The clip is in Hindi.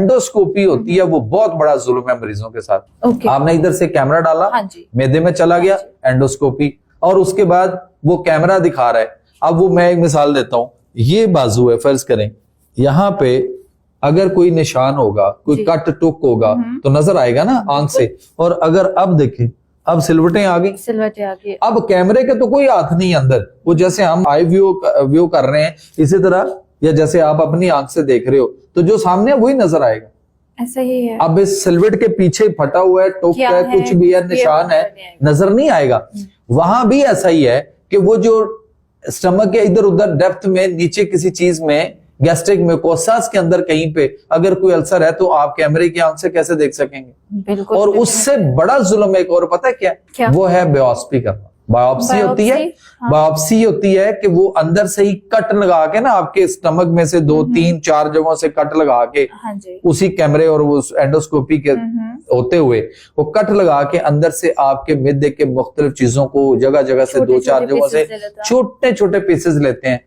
एंडोस्कोपी होती है वो बहुत बड़ा जुल्म है मरीजों के साथ। आपने इधर से कैमरा डाला, मैदे में चला गया, एंडोस्कोपी, और उसके बाद वो कैमरा दिखा रहा है। अब वो मैं एक मिसाल देता हूं, ये बाजू है, फर्ज करें यहाँ पे अगर कोई निशान होगा, कोई कट टुक होगा तो नजर आएगा ना आंख से। और अगर अब देखें, अब सिलवटें आ गई, अब कैमरे के तो कोई हाथ नहीं अंदर, वो जैसे हम आई व्यू कर रहे हैं इसी तरह, या जैसे आप अपनी आंख से देख रहे हो तो जो सामने है वही नजर आएगा। ऐसा ही है। अब इस सिलवट के पीछे फटा हुआ है, टुक है, कुछ भी है, निशान है, नजर नहीं आएगा। वहां भी ऐसा ही है कि वो जो स्टमक के इधर उधर डेप्थ में नीचे किसी चीज में, गैस्ट्रिक म्यूकोसास के अंदर कहीं पे अगर कोई अल्सर है तो आप कैमरे की आंख से कैसे देख सकेंगे? बिल्कुल। और उससे बड़ा जुल्म एक और पता है क्या? वो है बायोप्सी करना। बायोप्सी होती है, बायोप्सी होती है कि वो अंदर से ही कट लगा के ना, आपके स्टमक में से 2, 3, 4 जगहों से कट लगा के, उसी कैमरे और वो एंडोस्कोपी के होते हुए वो कट लगा के अंदर से आपके मिद्दे के मुख्तलिफ चीजों को जगह जगह से 2-4 जगहों से छोटे छोटे पीसेस लेते हैं